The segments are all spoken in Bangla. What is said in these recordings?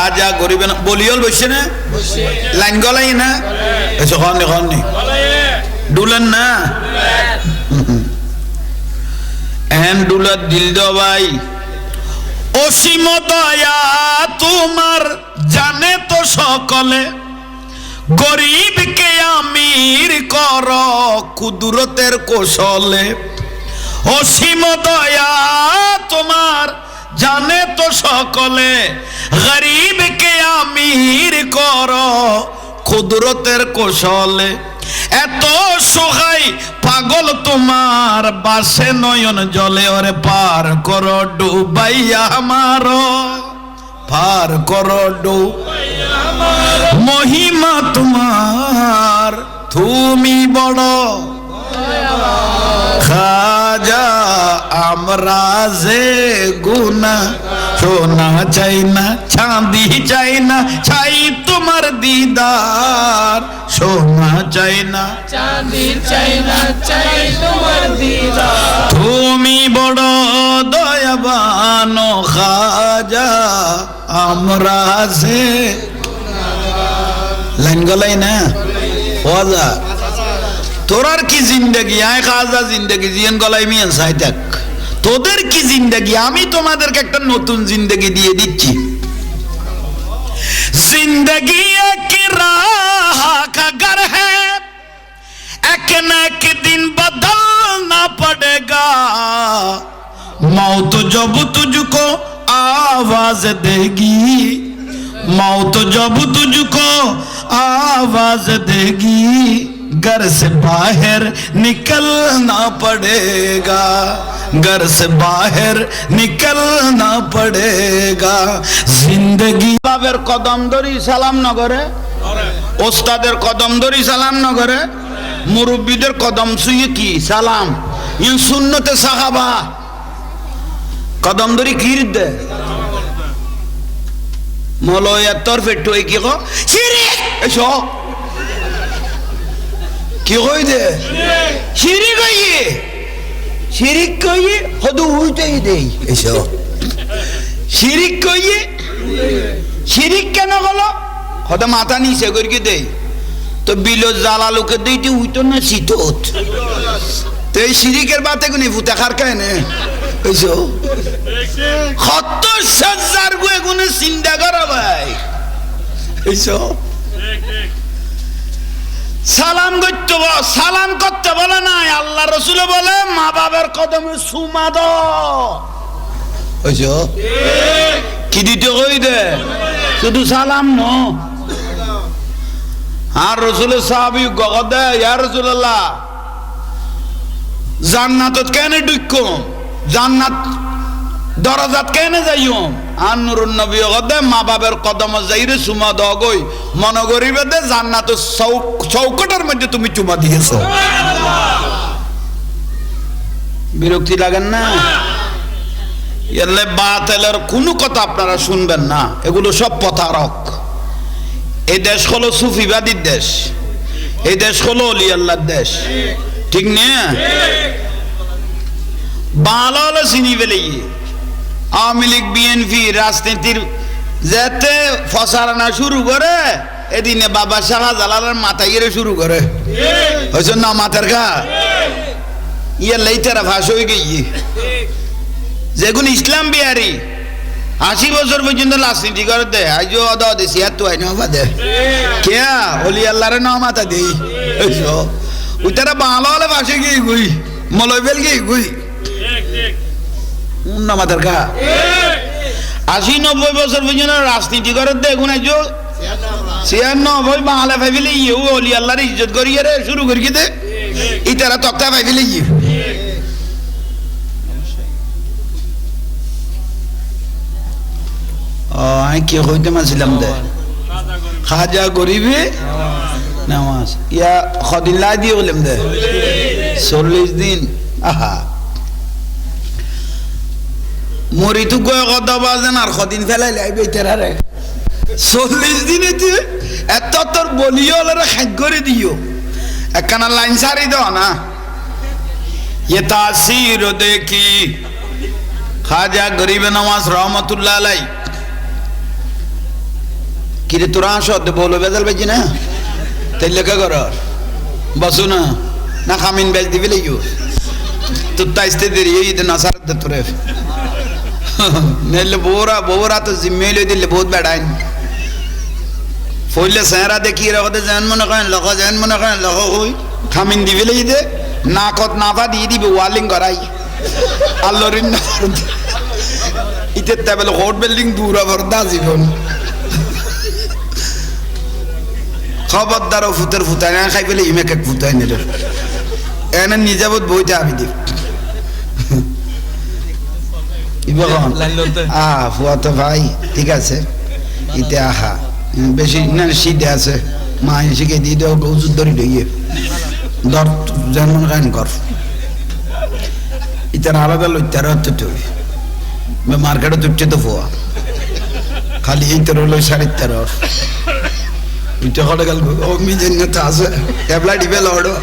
খাজা গরিবে বলিয়ল বসছে না লাইন গলাই না এসে খনি খনি ডুলেন না এন ডুলার দিল দো ভাই অসীম দয়া তোমার জানে তো সকলে গরিবকে আমির কর কুদরতের কৌশলে অসীম দয়া তোমার জানে তো সকলে গরিবকে আমির কর কুদরতের কৌশলে এত সহায় পাগল তোমার বাসে নয়ন জলে ওরে পার করো ডুবাইয়া আমারো পার করো ডুবাইয়া আমারো মহিমা তোমার তুমি বড় খাজা আমরা যে গুনা সোনা চাই না চাঁদি চাই না চাই তোমার দিদার সোনা চাই না চাঁদি চাই না চাই তোমার দিদার তুমি বড় দয়াবান খাজা আমরা যে লাইন গলাই না ওয়াজা তোরার কি জিন্দেগি আয় খাজা জিন্দেগি জিয়ান গলাই মিয়ান সাই থাক তোদের কি জিন্দেগি আমি তোমাদেরকে একটা নতুন জিন্দেগি দিয়ে দিচ্ছি जिंदगी एक राह का घर है एक न एक दिन बदलना पड़ेगा मौत जब तुझको आवाज देगी मौत जब तुझको आवाज देगी घर से बाहर निकलना पड़ेगा घर से बाहर निकलना पड़ेगा जिंदगी बाबर कदम धरी सालाम नगरे ओस्तादेर कदम धरी सालाम नगरे मुरब्बीदेर कदम छुए की सालाम इन सुन्नते साहाबा कदम धरी कीर दे मौलया तरफे टोई की को शिरिक एसो কি কই দে শিরিক কইয়ে শিরিক কইয়ে হদু হইতেই দেই এসো শিরিক কইয়ে শিরিক কেন হলো হদা মাথা নিচে করিকে দেই তো বিলো জালালুকে দেইতে হইতো না শীতত তো এই শিরিকের বাতে কোনি ফুটা খার খায় না এসো কত হাজার গুনে চিন্তা করো ভাই এসো সালাম করতে সালাম করতে বলে নাই আল্লাহ রসুল বলে মা বাবার কদমে সুমা দাও কি দিতে কই দে শুধু সালাম ন আর রসুলের সাহাবী গদে ইয়া রাসূলুল্লাহ জান্নাতত কেন ঢুকম জান্নাত দরজাত কেন যাইও আর নুরুন নবী গদে মা বাবার কদম যাইরে সুমা দাও গই মন গরিবে দে জান্নাত চৌকটার মধ্যে তুমি চুমা দিয়েছো বিরক্তি লাগেন না এলে বাতিলের কোনো কথা আপনারা শুনবেন না এগুলো সব প্রতারক এই দেশ হলো সুফিবাদীর দেশ এই দেশ হলো ওলি আল্লাহর দেশ ঠিক না ভালো হলো চিনি ফেলেই আওয়ামী লীগ বিএনপি রাজনীতির যেতে ফসারানা শুরু করে এদিনে বাবা শাহজালালের মাথা ইয়ে শুরু করে হয়েছে না মাথার ঘা ইয়ে লেইতারা ফাঁস হয়ে গিয়ে যেগুন ইসলাম বিহারি 80 বছর পর্যন্ত রাজনীতি করে দে আজও অদা দেশি আর তো আইনা দে কে ওলি আল্লাহরে না মাথা দেই ওইটারা ভালো হলে ফাঁসে গিয়ে গুই মলয় ফেল গিয়ে গুই না মাথার ঘা 80-90 বছর পর্যন্ত রাজনীতি করে দেখুন আজ 96 বাংলা ভাবিলে ইয়ে ওলি আল্লাহর ইজ্জত করিয়ে রে শুরু করিয়ে দে ইতারা তক্তা ভাবিলে ইয়ে আমি কি হইতে মাছিলাম দে খাজা গরিবে নামাজ ইয়া খদিন লাই দিয়ে বললাম দে 40 দিন আহা মরি তো গয় কথা বাজেন আর কদিন ফেলাই লাইবে তেরারে 40 দিনে তুই এত তোর বলিও লরে খাই করে দিও একখানা লাইন সারি দাও না ये तासीर देखी खाजा गरीब नवाज रहमतुल्लाह अलैह কিরে তোরা আসো বলো বেজাল বেজি না তাই লেখা কর বসু না না খামিন বেজ দিবি লাগো তো তাইতে দেরি এই না সার তোরে নেলে বউরা তো জিম্মে লই দিলে বহুত বেড়াইন ফইলে চেহারা দেখি রাখতে যেন মনে করেন লখ যেন মনে করেন লখ হই খামিন দিবি লাগি দে নাকত নাফা দিয়ে দিবি ওয়ালিং করাই আল্লরিন না ইতে তেবেল হোট বিল্ডিং দূর ভরদা জীবন খবরদার ফুতের ফুটাই না খাই পেলে ইমেক এক ফুটাই নিল এনে নিজাবত বইতে আবি দি ফুয়া তো ভাই ঠিক আছে ইতে আহা বেশি না শীতে আছে মা শিখে দিয়ে দেও ওষুধ ধরি লইয়ে ধর যেমন গান কর ইতার আলাদা লইতার হচ্ছে তুই মার্কেটে তুলছে তো ফুয়া খালি এই তোর হলো 13.5 ইটা হলে গেল মিজেন না আছে এবলা ডিবে লড়ো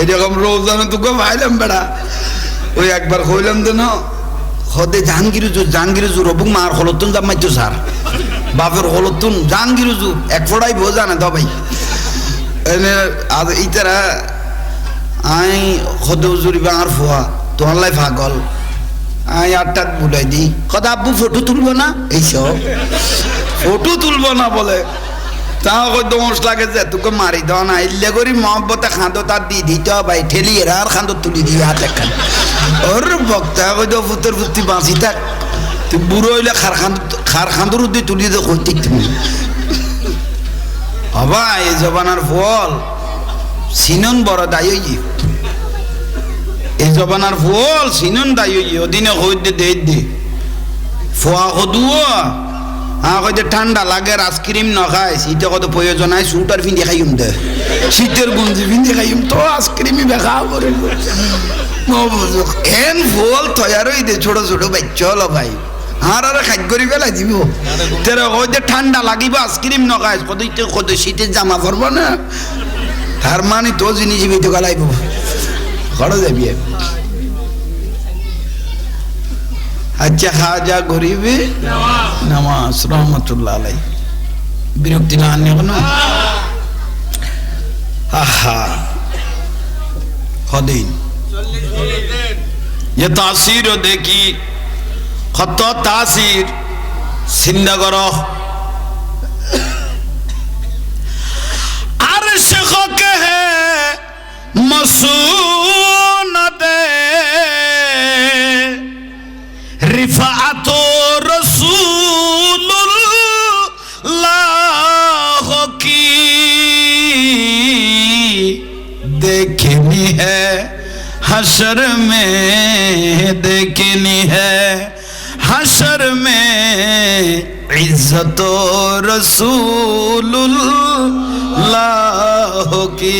এরকম রোজানো তোকে ভাইলাম বেড়া ওই একবার কইলাম তো না হদে জাহাঙ্গীর রবুক মার হলতুন জামাইতো স্যার বাপের হলতুন জাহাঙ্গীর এক ফোড়াই বোঝা না দবাই এনে আজ ইতারা আই হদে উজুরি বাঙার ফুয়া তোমার লাই পাগল আই আটটাত বুলাই দি কথা আব্বু ফটো তুলবো না এইসব ফটো তুলবো না বলে তাও কই দোষ লাগে যে তোকে মারি দাও না ইল্লে করি মহব্বতে খাঁদো তার দি দিতে ভাই ঠেলি এরা আর খাঁদো তুলি দিয়ে হাত একখান ওর বক্তা কই দো ফুতের ফুটি বাঁচি থাক তুই বুড়ো হইলে খার খাঁদুর দিয়ে তুলি দে কইতে তুমি হবা এই জবানার ফল সিনন বড় দায়ী এই জবানার ফল সিনন দায়ী ওদিনে হইতে দে দে ফোয়া হদুয়া কইতে ঠান্ডা লাগে আইসক্রিম ন খাইস ইটা কত প্রয়োজন নাই সুটার ফিন্দি খাইম দে শীতের গুঞ্জি ফিন্দি খাইম তো আইসক্রিমই বেখা করে এন ফল তৈরি দে ছোট ছোট বাচ্চা হলো ভাই আর খাদ্য করি ফেলাই দিব তেরা কইতে ঠান্ডা লাগিব আইসক্রিম ন খাইস কত শীতের জামা পরবো না তার মানে তো জিনিস বেঁধে গলাইব ঘরে যাবি আচ্ছা খাজা গরিবে নামাজ রহমতুল্লাহ আলাই বিরক্তি না আনে কোনো আহা হদিন ये तासीर देखी खत तासीर सिंदगर अर्श के है मसून दे रिफात रसूलुल्लाह की देखनी है हशर में देखनी है हशर में इज्जत रसूलुल्लाह की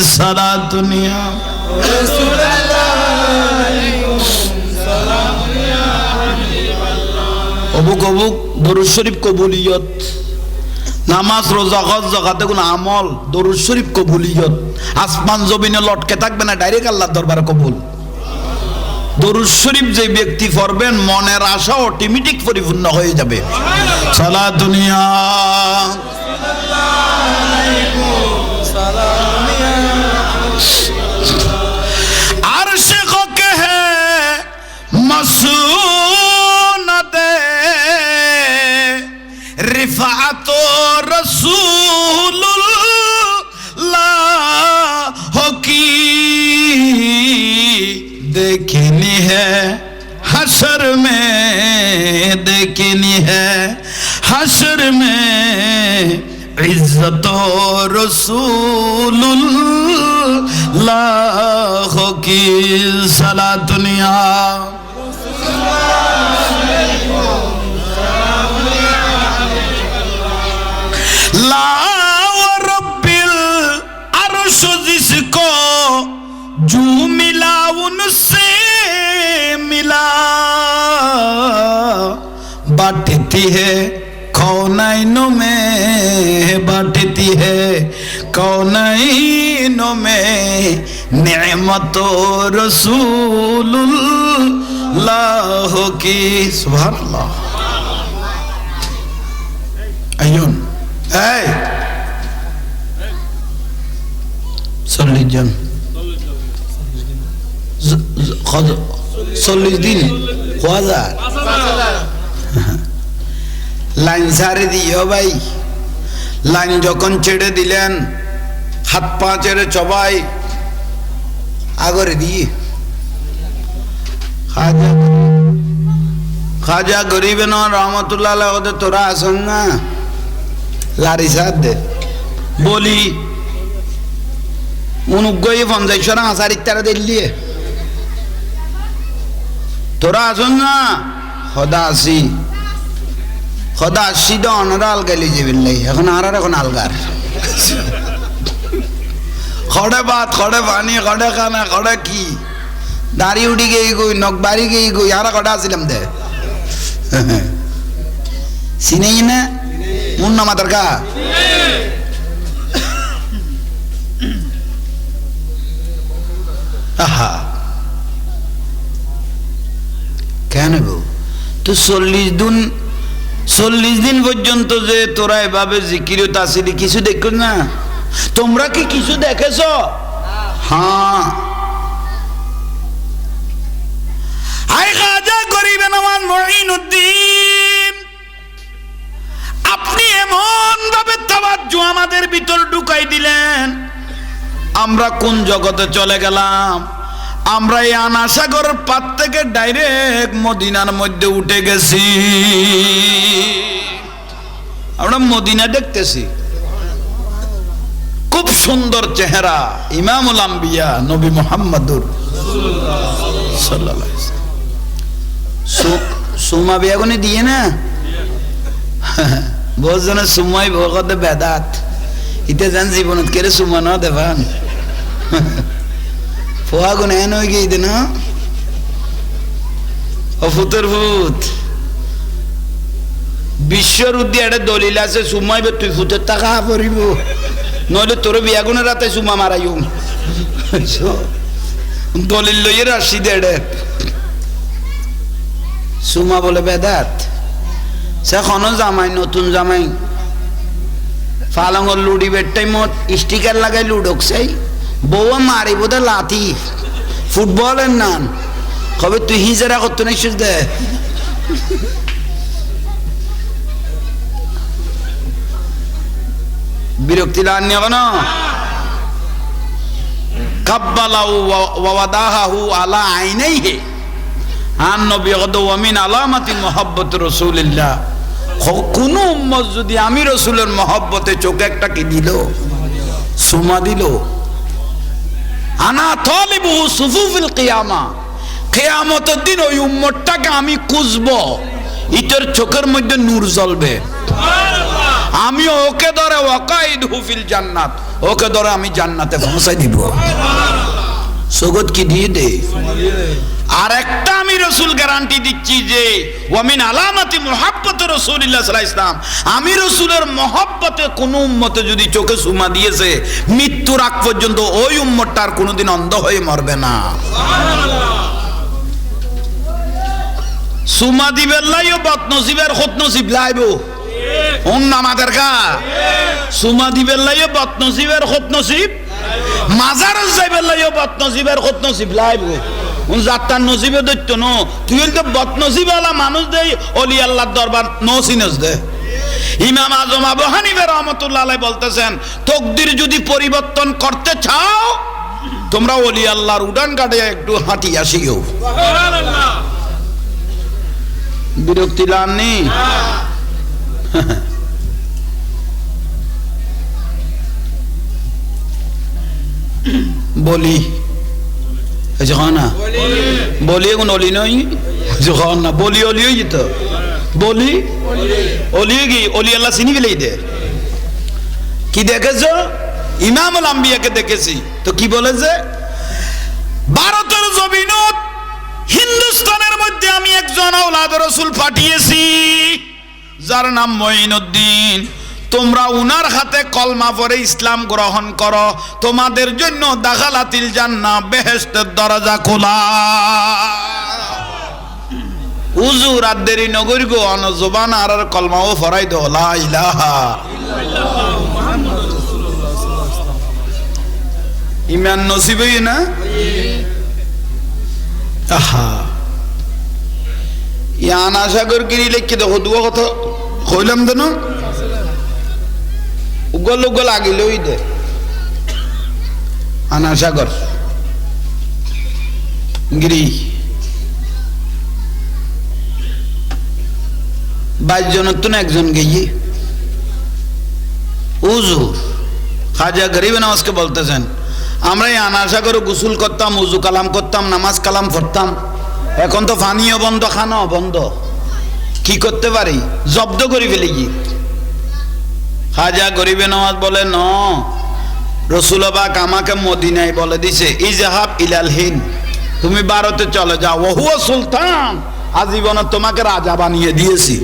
सारा दुनिया অবুক অবুক দরুদ শরীফ কবুলিয়ত নামাজ রোজা হজ যাকাতে কোন আমল দরুদ শরীফ কবুলিয়ত আসমান জমিনে লটকে থাকবে না ডাইরেক্ট আল্লাহর দরবারে কবুল দরুদ শরীফ যে ব্যক্তি পড়বেন মনের আশা অটোমেটিক পরিপূর্ণ হয়ে যাবে সালা দুনিয়া আরশে কে হে মাসুন দে रिफात रसूलुल्लाह की देखनी है हशर में देखनी है हशर में इज्जत रसूलुल्लाह की साला दुनिया ला रब्बिल अर्श जिसको जू मिला उनसे मिला बांटती है कौनैनों में बांटती है कौनैनों में नेमत रसूलुल्लाह की सुभान अल्लाह আইন এই 40 জন 40 দিন হাজার লাইন ছাড়ে দিও ভাই লাইন যখন ছেড়ে দিলেন হাত পা ছেড়ে সবাই আগরে দিয়ে খাজা গরিব রহমতুল্লাহ আলাইহি ওদের তোরা আসন না লারি সাথ দে বলি অনুগ্রহী 50 হাজার ইত্যারা দিল্লি তোরা আসন না খোদা আসি খোদা আসি তো অনারা আলগাইলি যাবেন লাই এখন আর এখন আলগার খড়ে ভাত খড়ে পানি খড়ে খানা খড়ে কি দাড়ি উঠি গেই গই নখ বাড়ি গেই গই আর কটা আসিলাম দে চিনেই না মুন্না মাতার কা আহা কেন গো তো 40 দিন পর্যন্ত যে তোরা এভাবে জিকিরে তাসিলি কিছু দেখো না তোমরা কি কিছু দেখেছ হ্যাঁ আই খাজা করিবেন আমার মঈনুদ্দিন আপনি এমন ভাবে তাওয়াজ্জু আমাদের ভিতর ঢুকাই দিলেন আমরা কোন জগতে চলে গেলাম আমরা এই আনাসাগর পাত থেকে ডাইরেক্ট মদিনার মধ্যে উঠে গেছি আমরা মদিনা দেখতেছি খুব সুন্দর চেহারা ইমামুল আম্বিয়া নবী মুহাম্মদুর সাল্লাল্লাহু আলাইহি ওয়াসাল্লাম সুমা বিয়াগুনি দিয়ে না বহুজনে সুমাই ভগতে বেদাত ইতে জান জীবনত কেরে সুমা না দেবান ফোয়া গুনে এন হয়ে গিয়ে না অফুতের ভূত বিশ্বর উদ্দি একটা দলিল আছে সুমাইবে তুই ফুতের টাকা পড়িব নইলে তোর বিয়াগুনের রাতে সুমা মারাইম দলিল লইয়ে রাশি দেড়ে সুমা বলে বেদাত সে কোনো জামাই নতুন জামাই ফালঙ্গর লুডি বেডটাই মত স্টিকার লাগাই লুডোক সেই বউ মারি বোধ লাথি ফুটবলের নান কবে তুই হিজেরা করতো না সুদ দে বিরক্তি লাগানি কেন কাব্বালাহু ওয়া ওয়াদাহু আলা আইনাইহি আন নবী কদ ওয়া মিন আলামাতি মুহাব্বতি রাসূলিল্লাহ কোন উম্মত যদি আমি রাসূলের মহব্বতে চোখে একটা কি দিল সুমা দিল আনা তালিবু সুফুফিল কিয়ামা কিয়ামতের দিন ওই উম্মতটাকে আমি খুঁজবো ইতের চোখের মধ্যে নূর জ্বলবে আমি ওকে ধরে ওয়াকাইদহু ফিল জান্নাত ওকে ধরে আমি জান্নাতে পৌঁছাই দিব সগত কি দিয়ে দে আর একটা আমি রাসূল গ্যারান্টি দিচ্ছি যে ওয়ামিন আলামাতি মুহাব্বতি রাসূলিল্লাহ সাল্লাল্লাহু আলাইহি ওয়াসাল্লাম আমি রাসূলের মহব্বতে কোন উম্মতে যদি চোখে সুমা দিয়েছে মৃত্যুর আগ পর্যন্ত ওই উম্মতটার কোনোদিন অন্ধ হয়ে মরবে না সুবহানাল্লাহ সুমা দিবেন লাইও বদনসিবের খুদনসিব লাইবো ওন আমাদের কা সুমা দিবেন লাইও বদনসিবের খুদনসিব মাজার যাইবেন লাইও বদনসিবের খুদনসিব লাইবো উন জাত্তার নসিবে দৈত্য ন তুই তো বদনসিবওয়ালা মানুষ দেই ওলি আল্লাহর দরবার নসিনস দে ইমাম আজম আবু হানিফা রাহমাতুল্লাহ আলাইহি বলতেছেন তকদির যদি পরিবর্তন করতে চাও তোমরা ওলি আল্লাহর উড়ান কাটে একটু হাঁটি আসিও সুবহানাল্লাহ বিরক্তি লাননি বলি না বলি এখন অলি নই যখন না বলি অলি হয়ে যেত বলি অলি কি অলি আল্লাহ চিনি গেলেই দে কি দেখেছ ইমামুল আম্বিয়াকে দেখেছি তো কি বলেছে ভারতের জমিনত হিন্দুস্তানের মধ্যে আমি একজন আওলাদ রাসূল পাঠিয়েছি যার নাম মঈনুদ্দিন তোমরা উনার হাতে কলমা পড়ে ইসলাম গ্রহণ করো তোমাদের জন্য দাখালাতিল জান্নাহ বেহেশতের দরজা খোলা হুজুর আর দেরি নগরী গো অন জবান আর কলমাও ফরাই দো লা ইলাহা ইমান নসিবই না আহা ইয়ান আশাগর গিরি লেখি দেখো দুয়া কথা কইলাম তো না উগল উগল আগিলই দে আনাসাগর গিরি 22 জনের তো একজন গিয়ে হুজুর খাজা গরিব নওয়াজকে বলতেছেন আমরা এই আনাসাগরে গোসল করতাম উজু কালাম করতাম নামাজ কালাম পড়তাম এখন তো পানিও বন্ধ খানাও বন্ধ কি করতে পারি জব্দ করে ফেলি কি খাজা গরিবে নওয়াজ বলে ন রসুলবাক আমাকে মদিনায় বলে দিছে ইজহাব ইলাল হিন্দ তুমি ভারতে চলে যাও ওহুয়া সুলতান আজীবন তোমাকে রাজা বানিয়ে দিয়েছি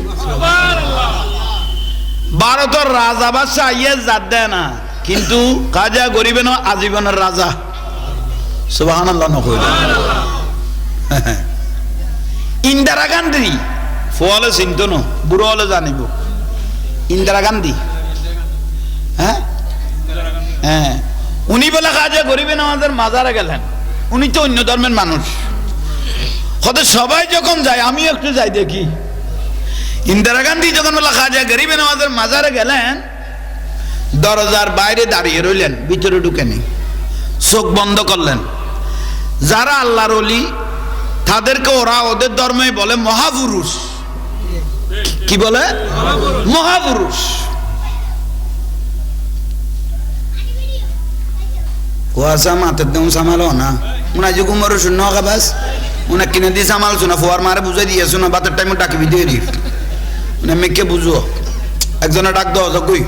ভারতের রাজা বাদশাহ ইয়ে জাত দেয় না কিন্তু খাজা গরিবে নওয়াজ আজীবনের রাজা সুবহানাল্লাহ নকইল ইন্দিরা গান্ধী ফলে চিন্ত ন বুড়ো হলে জানিব ইন্দিরা গান্ধী হ্যাঁ হ্যাঁ উনি বলে খাজা গরিবে নওয়াজের মাজারে গেলেন উনি তো অন্য ধর্মের মানুষ হয়তো সবাই যখন যায় আমি একটু যাই দেখি ইন্দিরা গান্ধী যখন বলে খাজা গরিবে নওয়াজের মাজারে গেলেন দরজার বাইরে দাঁড়িয়ে রইলেন ভিতরে ঢুকে নেই চোখ বন্ধ করলেন যারা আল্লাহর ওলি তাদেরকে ওরা ওদের ধর্মে বলে মহাপুরুষ কি বলে মহাপুরুষ কুয়াশা মাথার দাম সামালো না উনা যে কুমার শূন্য বাস উনা কিনে দিয়ে সামাল শোনা ফোয়ার মারে বুঝাই দিয়ে শোনা বাতের টাইমে ডাকিবি দিয়ে রি উনা মেয়েকে বুঝো একজনে ডাক দাও কই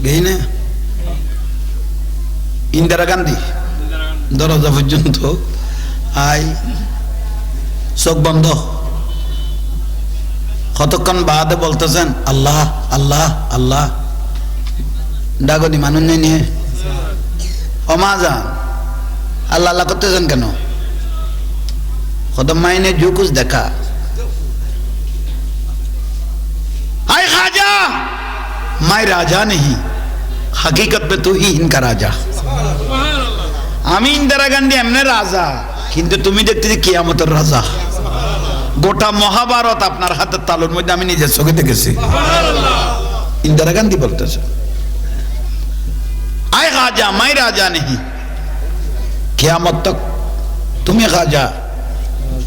গেই না ইন্দিরা গান্ধী দরজা পর্যন্ত আই চোখ বন্ধ কতক্ষণ বাদে বলতেছেন আল্লাহ আল্লাহ আল্লাহ ডাগদি মানুষ নেই নিয়ে অমা যান আল্লাহ আল্লাহ করতেছেন কেন কত মাইনে जो कुछ देखा हाय खाजा मैं राजा नहीं हकीकत में तू ही इनका राजा আমি ইন্দিরা গান্ধী এমনি রাজা কিন্তু তুমি দেখতেছি কিয়ামতের রাজা গোটা মহাভারত আপনার হাতের তালুর মধ্যে আমি নিজের চোখে দেখেছি ইন্দিরা গান্ধী বলতেছে আয় রাজা मैं राजा नहीं কিয়ামত তক তুমি রাজা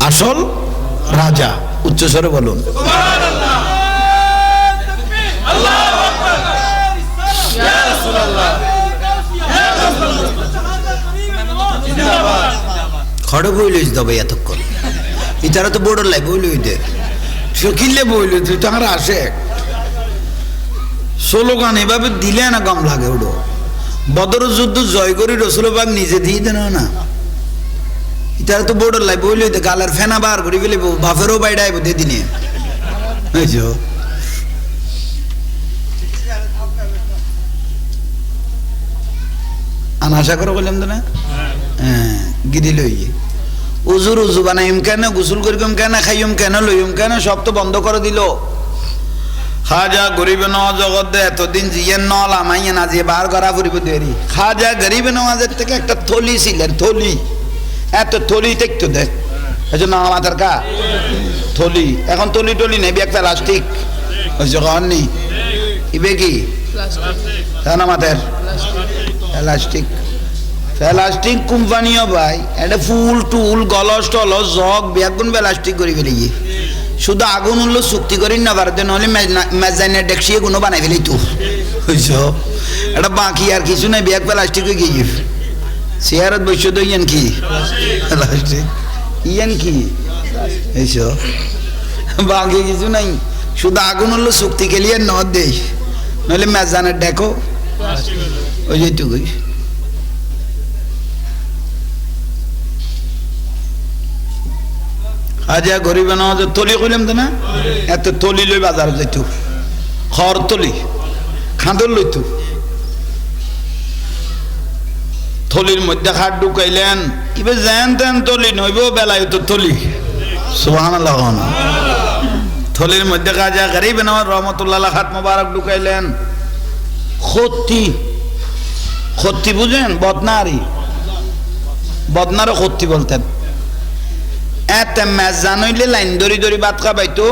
আসল রাজা উচ্চ স্বরে বলুন সুবহানাল্লাহ আল্লাহু আকবার ইয়া রাসূলুল্লাহ ইয়া রাসূলুল্লাহ জিন্দাবাদ খড় বইলইস দবে এতক্ষণ ইতারা তো বড় লাই বইলই দে শকিলে বইল তুই তাহার আসে স্লোগান এভাবে দিলে না গম লাগে ওডো বদর যুদ্ধ জয় করি রসুলবাগ নিজে দিয়ে দেন না ইতারা তো বড় লাই বইলই দে গালার ফেনা বার করি ফেলে বাফেরও বাইরে আইব দে দিনে বুঝছো আশা করে বললাম তো না হ্যাঁ গিরি লই উজুর উজু বানাইম কেন গোসল করিম কেন খাইম কেন লইম কেন সব তো বন্ধ করে দিল খাজা গরিব নওয়াজ জগৎ এতদিন জিয়েন নল আমাইয়া না যে বার করা ফুরিব দেরি খাজা গরিব নওয়াজের থেকে একটা থলি ছিলেন থলি এত থলি দেখতো দেখ এই জন্য আমাদের কা থলি এখন থলি টলি নেই একটা প্লাস্টিক ওই জগৎ নেই ইবে কি আমাদের প্লাস্টিক প্লাস্টিক কোম্পানিও ভাই এটা ফুল টুল গলস টলস জগ বেগুন প্লাস্টিক করে ফেলে গিয়ে শুধু আগুন উঠলো চুক্তি করি না পারতে নহলে মেজাইনের ডেকসিয়ে কোনো বানাই ফেলি তো বুঝছ এটা বাকি আর কিছু নাই ব্যাগ প্লাস্টিক হয়ে গিয়ে চেয়ারত বসে তো ইয়ান কি প্লাস্টিক ইয়ান কি এইস বাকি কিছু নাই শুধু আগুন উঠলো চুক্তি খেলিয়ে ন দেই নহলে মেজানের ডেকো ওই যেটুকুই আজা গরিব নওয়াজ তলি কইলাম তো না এত তলি লই বাজার যাইতো খড় তলি খাঁদর লইতো থলির মধ্যে হাত ঢুকাইলেন ইবে যেন তেন তলি নইব বেলায় তো তলি সুবহানাল্লাহ থলির মধ্যে কাজা গরিব নওয়াজ রহমতুল্লাহ হাত মোবারক ঢুকাইলেন খত্তি খত্তি বুঝেন বদনারি বদনারও খত্তি বলতেন এতে মেজান হইলে লাইন ধরি ধরি ভাত খাবাইতো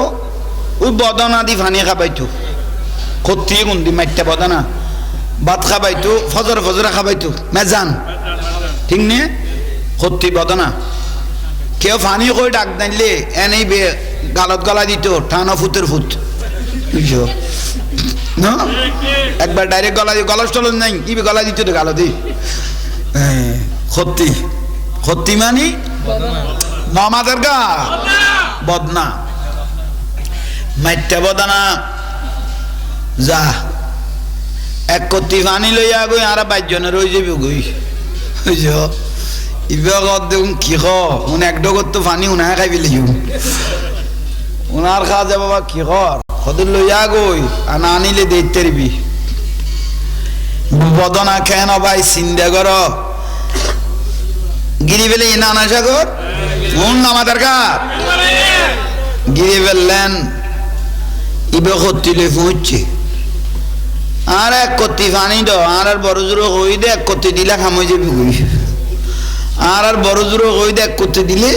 ওই বদনা দি ফানি খাবাইতো খত্তি গুন্দি মাইটা বদনা ভাত খাবাইতো ফজর ফজরা খাবাইতো মেজান ঠিক নে খত্তি বদনা কেউ ফানি কই ডাক দিলে এনেই বে গালত গলা দিত টানো ফুতের ফুট বুঝছো না একবার ডাইরেক্ট গলা দিয়ে গলস টলস নাই কি গলা দিত গালো দি খত্তি খত্তি মানি নমাদের গা বদনা মাইটা বদনা যা এক কত্তি পানি লইয়া গই আর 22 জনের রয়ে যাবি গই বুঝছো ইবে দেখুন কি উনি এক ডগর তো পানি উনায় খাই পেলি উনার খাওয়া যাবো বা কি কর সদর লইয়া গই আর না আনিলে দেখতে দিবি বদনা কেন ভাই চিন্তা কর গিরি বেলে ইনা আনা সাগর আমাদের কার গিরি ফেললেন ইবে কত্তিলে পৌঁছছে আর এক কত্তি পানি দ আর বড় জোর হই দে এক কত্তি দিলা খামই যাবি গই আর বড় জোর হই দে এক কত্তি দিলে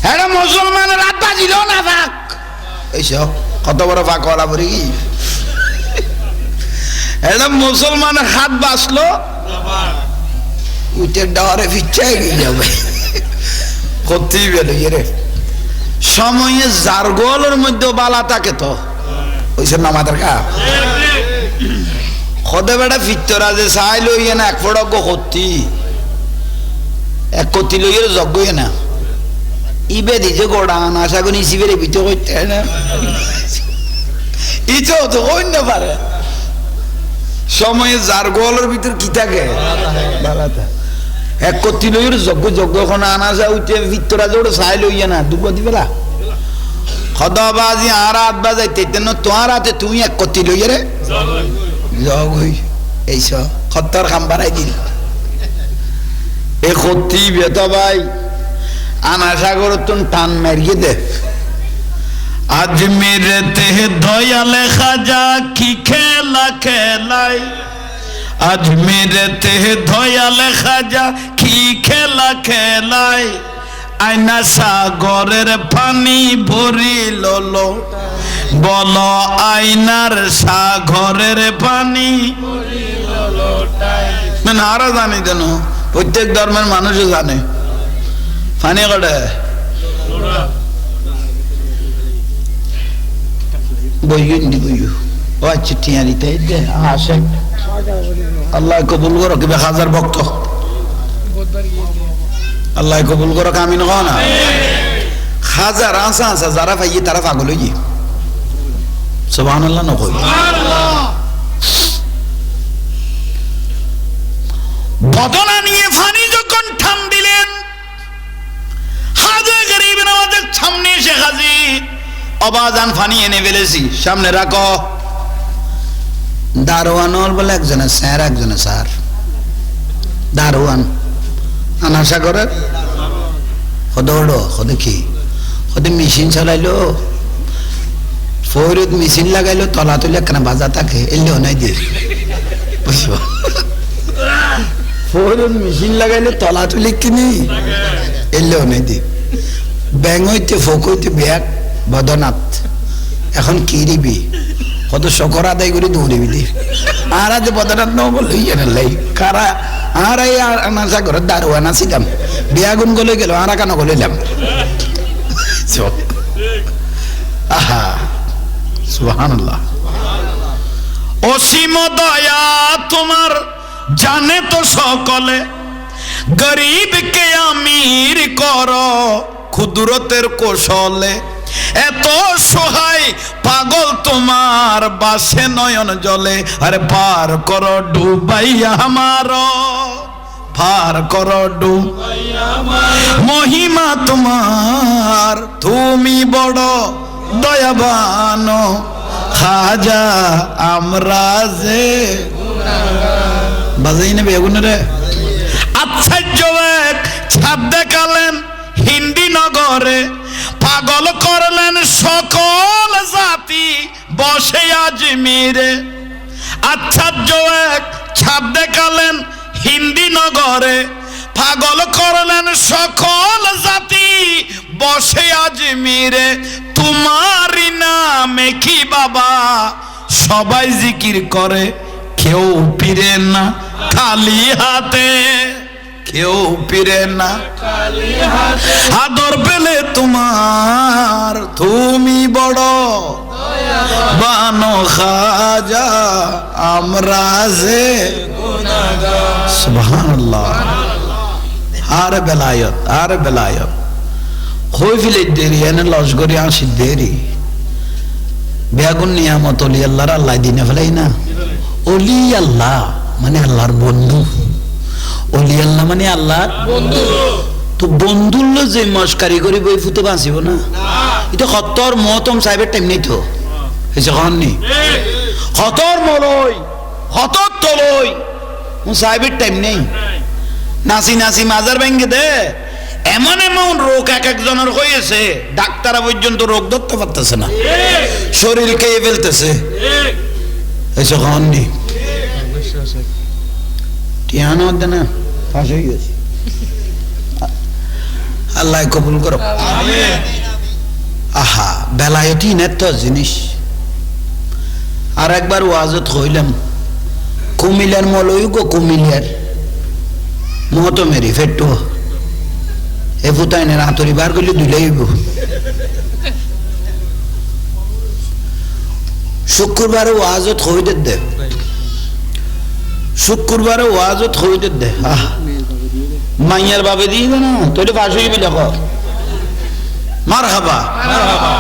হ্যাঁ মুসলমানের রাত বাজিল না ফাঁক এইসব কত বড় ফাঁক ওলা পড়ে কি এটা মুসলমানের হাত বাঁচলো উঠে ডাওয়ারে ফিচ্ছাই গিয়ে যাবে করতেই বেলে রে সময়ে জারগোলের মধ্যে বালা থাকে তো ওইসব নামাদের কা খদে বেটা ফিরতরা যে চাই লইয়ে না এক ফড়ক করতি এক কতি লইয়ে যজ্ঞ না ইবে দিছে গোড়ান আশা করি শিবের ভিতরে করতে না ইচ্ছেও তো কই না পারে সময়ে যার গোলের ভিতর কি থাকে এক কতি লইয়ের যজ্ঞ যজ্ঞ এখন আনা যায় উঠে ভিতরা জোড় চাই লইয়ে না দুপুর দিবেলা খদাবাজি আর রাত বাজাইতে তেন তোমার হাতে তুমি এক কতি লইয়ে রে জগ হই এইসব খত্তর খাম বাড়াই দিল এ কতি বেতা ভাই আনা সাগর তুন টান মারিয়ে দে আজমিরেতে দয়ালে খাজা কি খেলা খেলাই আজমিরেতে দয়ালে খাজা কি খেলা খেলাই আয়না সাগরের পানি ভরিল বলো আয়নার সাগরের পানি মানে আরো জানি কেন প্রত্যেক ধর্মের মানুষও জানে পানি কটে বইগুন্দি বইয়ু ও আচ্ছা টিয়ারিতে আসে আল্লাহ কবুল করো কি 1000 ভক্ত আল্লাহ কবুল করো আমি না হাজার আসা আসা যারা পাইয়ে তারা পাগল হয়ে গিয়ে সুবহানাল্লাহ না কই বদনা নিয়ে ফানি যখন ঠাম দিলেন হাজে গরিব নওয়াজের সামনে এসে হাজির অবাজান ফানি এনে ফেলেছি সামনে রাখো দারোয়ান বলে একজনের স্যার একজনের স্যার দারোয়ান আনাশা করে হদৌড়ো হদে কি হদে মেশিন চালাইলো ফৌরত মেশিন লাগাইলো তলা তুলে কেন বাজা থাকে এলেও নাই দিয়ে বুঝছো ফৌরত মেশিন লাগাইলো তলা তুলে কিনি এলেও নাই দিয়ে ব্যাং হইতে ফোক হইতে ব্যাগ বদনাথ এখন কি দিবি কত শকর আদায় করে দৌড়িবি দি আর আজ বদনাথ ন বললো লাই কারা আর এই আনাসা ঘরের দারোয়ান আসিলাম বিয়াগুন গলে গেল আর কেন গলিলাম আহা সুবহানাল্লাহ অসীম দয়া তোমার জানে তো সকলে গরিবকে আমির করো ক্ষুদ্রতের কৌশলে এত সহায় পাগল তোমার বাসে নয়ন জলে আরে পার করো ডুবাইয়া আমার পার করো ডুবাইয়া মহিমা তোমার তুমি বড় দয়াবান খাজা আমরা যে বাজাই না বেগুন রে আশ্চর্য এক ছাদ দেখালেন হিন্দি নগরে পাগল করলেন সকল জাতি বসে আজমিরে আশ্চর্য এক ছাদ দেখালেন হিন্দি নগরে পাগল করলেন সকল জাতি বসে আজমিরে তোমারই নামে কি বাবা সবাই জিকির করে কেউ ফিরে না খালি হাতে কেউ ফিরে না আদর পেলে তোমার তুমি বড় বানো খাজা আমরা যে সুবহানাল্লাহ আর বেলায়ত হই ফিলে দেরি এনে লস করে আসি দেরি বেগুন নিয়ামত অলি আল্লাহর আল্লাহ দিনে ফেলাই না অলি আল্লাহ মানে আল্লাহর বন্ধু অলি আল্লাহ মানে আল্লাহর বন্ধু তো বন্ধুর যে মস্কারি করি বই ফুটো বাঁচিব না এটা সত্তর মহতম সাহেবের টাইম নেই তো এই যখন নি সতর মলই সতর তলই সাহেবের টাইম নেই নাচি নাচি মাজার ভেঙে দে এমন এমন রোগ এক একজনের হয়েছে ডাক্তাররা পর্যন্ত রোগ ধরতে পারতেছে না শরীর খেয়ে ফেলতেছে এই যখন নি টিয়ানো না ফাঁস হয়ে গেছে আল্লাহ কবুল করো আহা বেলায়তি নেত জিনিস আর একবার ওয়াজত হইলাম কুমিল্লার মলই গো কুমিল্লার মহতমেরি ফেট্টু এ ফুতাইনের আতরি বার করলে দুইলাইব শুক্রবারে ওয়াজত হইতে দে শুক্রবারে ওয়াজত হইতে দে আহ মাইয়ার বাবে দিয়ে না তোলে ফাঁস হইবি দেখো মারহাবা